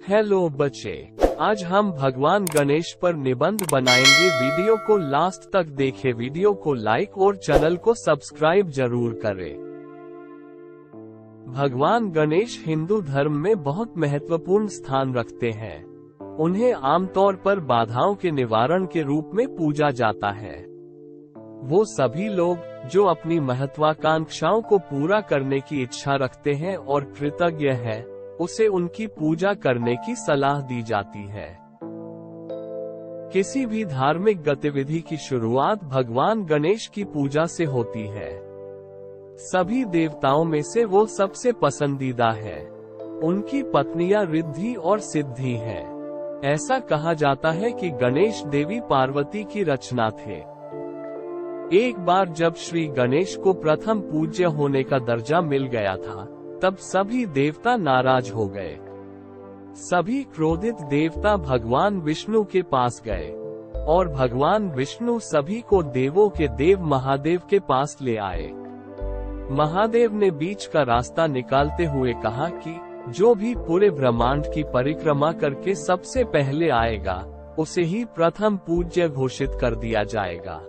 Hello बच्चे, आज हम भगवान गणेश पर निबंध बनाएंगे। वीडियो को लास्ट तक देखें। वीडियो को लाइक और चैनल को सब्सक्राइब जरूर करें। भगवान गणेश हिंदू धर्म में बहुत महत्वपूर्ण स्थान रखते हैं। उन्हें आमतौर पर बाधाओं के निवारण के रूप में पूजा जाता है। वो सभी लोग जो अपनी महत्वाकांक्षाओं को पूरा करने की इच्छा रखते हैं और कृतज्ञ हैं, उसे उनकी पूजा करने की सलाह दी जाती है। किसी भी धार्मिक गतिविधि की शुरुआत भगवान गणेश की पूजा से होती है। सभी देवताओं में से वो सबसे पसंदीदा है। उनकी पत्नियां रिद्धि और सिद्धि हैं। ऐसा कहा जाता है कि गणेश देवी पार्वती की रचना थे। एक बार जब श्री गणेश को प्रथम पूज्य होने का दर्जा मिल गया था, तब सभी देवता नाराज हो गए। सभी क्रोधित देवता भगवान विष्णु के पास गए और भगवान विष्णु सभी को देवों के देव महादेव के पास ले आए। महादेव ने बीच का रास्ता निकालते हुए कहा कि जो भी पूरे ब्रह्मांड की परिक्रमा करके सबसे पहले आएगा, उसे ही प्रथम पूज्य घोषित कर दिया जाएगा।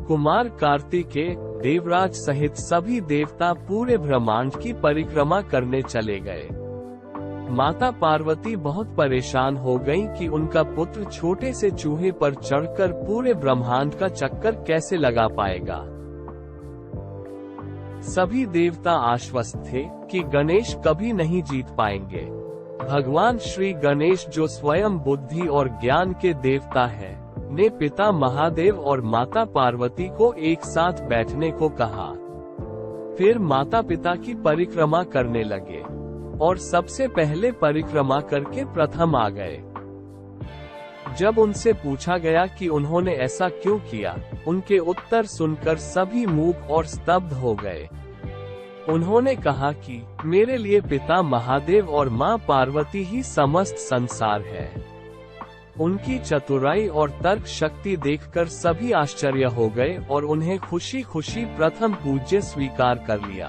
कुमार कार्तिकेय, देवराज सहित सभी देवता पूरे ब्रह्मांड की परिक्रमा करने चले गए। माता पार्वती बहुत परेशान हो गईं कि उनका पुत्र छोटे से चूहे पर चढ़कर पूरे ब्रह्मांड का चक्कर कैसे लगा पाएगा। सभी देवता आश्वस्त थे कि गणेश कभी नहीं जीत पाएंगे। भगवान श्री गणेश, जो स्वयं बुद्धि और ज्ञान के देवता हैं, ने पिता महादेव और माता पार्वती को एक साथ बैठने को कहा। फिर माता पिता की परिक्रमा करने लगे और सबसे पहले परिक्रमा करके प्रथम आ गए। जब उनसे पूछा गया कि उन्होंने ऐसा क्यों किया, उनके उत्तर सुनकर सभी मूक और स्तब्ध हो गए। उन्होंने कहा कि मेरे लिए पिता महादेव और माँ पार्वती ही समस्त संसार है। उनकी चतुराई और तर्क शक्ति देखकर सभी आश्चर्य हो गए और उन्हें खुशी खुशी प्रथम पूज्य स्वीकार कर लिया।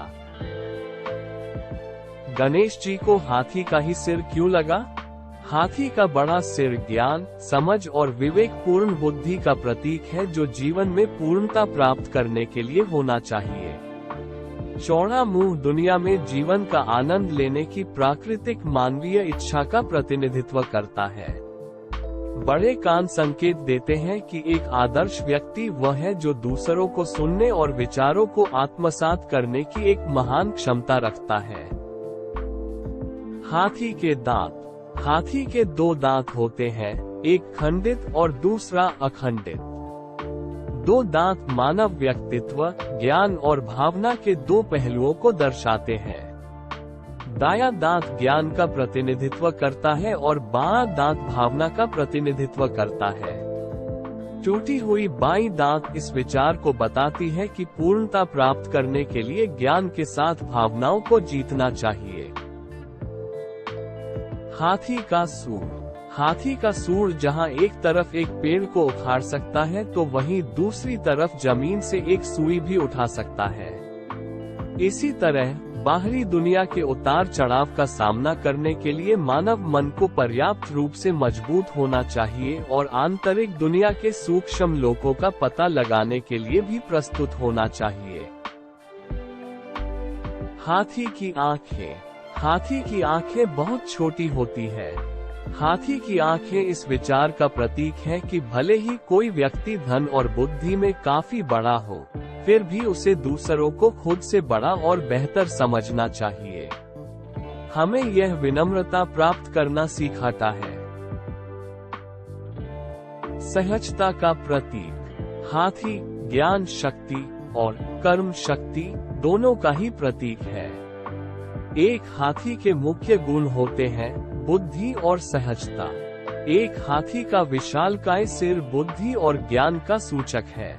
गणेश जी को हाथी का ही सिर क्यों लगा? हाथी का बड़ा सिर ज्ञान, समझ और विवेकपूर्ण बुद्धि का प्रतीक है, जो जीवन में पूर्णता प्राप्त करने के लिए होना चाहिए। चौड़ा मुंह दुनिया में जीवन का आनंद लेने की प्राकृतिक मानवीय इच्छा का प्रतिनिधित्व करता है। बड़े कान संकेत देते हैं कि एक आदर्श व्यक्ति वह है जो दूसरों को सुनने और विचारों को आत्मसात करने की एक महान क्षमता रखता है। हाथी के दांत। हाथी के दो दांत होते हैं, एक खंडित और दूसरा अखंडित। दो दांत मानव व्यक्तित्व, ज्ञान और भावना के दो पहलुओं को दर्शाते हैं। दायां दांत ज्ञान का प्रतिनिधित्व करता है और बायां दांत भावना का प्रतिनिधित्व करता है। टूटी हुई बाईं दांत इस विचार को बताती है कि पूर्णता प्राप्त करने के लिए ज्ञान के साथ भावनाओं को जीतना चाहिए। हाथी का सूंड। हाथी का सूंड जहां एक तरफ एक पेड़ को उखाड़ सकता है, तो वहीं दूसरी तरफ जमीन से एक सुई भी उठा सकता है। इसी तरह बाहरी दुनिया के उतार चढ़ाव का सामना करने के लिए मानव मन को पर्याप्त रूप से मजबूत होना चाहिए और आंतरिक दुनिया के सूक्ष्म लोकों का पता लगाने के लिए भी प्रस्तुत होना चाहिए। हाथी की आंखें। हाथी की आंखें बहुत छोटी होती है। हाथी की आंखें इस विचार का प्रतीक है कि भले ही कोई व्यक्ति धन और बुद्धि में काफी बड़ा हो, फिर भी उसे दूसरों को खुद से बड़ा और बेहतर समझना चाहिए। हमें यह विनम्रता प्राप्त करना सिखाता है। सहजता का प्रतीक। हाथी ज्ञान शक्ति और कर्म शक्ति दोनों का ही प्रतीक है। एक हाथी के मुख्य गुण होते हैं बुद्धि और सहजता। एक हाथी का विशालकाय सिर बुद्धि और ज्ञान का सूचक है।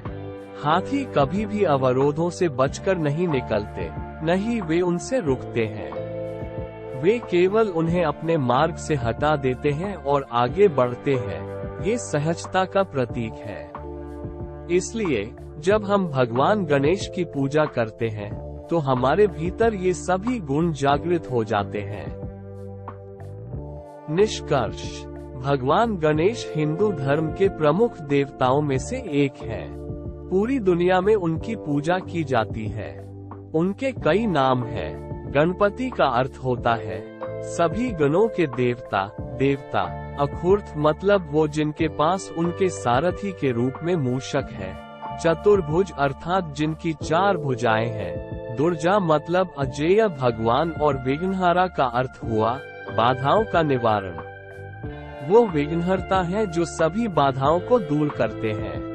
हाथी कभी भी अवरोधों से बचकर नहीं निकलते, नहीं वे उनसे रुकते हैं। वे केवल उन्हें अपने मार्ग से हटा देते हैं और आगे बढ़ते हैं। ये सहजता का प्रतीक है। इसलिए जब हम भगवान गणेश की पूजा करते हैं, तो हमारे भीतर ये सभी गुण जागृत हो जाते हैं। निष्कर्ष, भगवान गणेश हिंदू धर्म के प्रमुख देवताओं में से एक है। पूरी दुनिया में उनकी पूजा की जाती है। उनके कई नाम हैं। गणपति का अर्थ होता है सभी गणों के देवता। देवता अखुर्थ मतलब वो जिनके पास उनके सारथी के रूप में मूषक है। चतुर्भुज अर्थात जिनकी 4 भुजाएं हैं। दुर्जा मतलब अजेय भगवान, और विघ्नहरा का अर्थ हुआ बाधाओं का निवारण। वो विघ्नहर्ता है जो सभी बाधाओं को दूर करते हैं।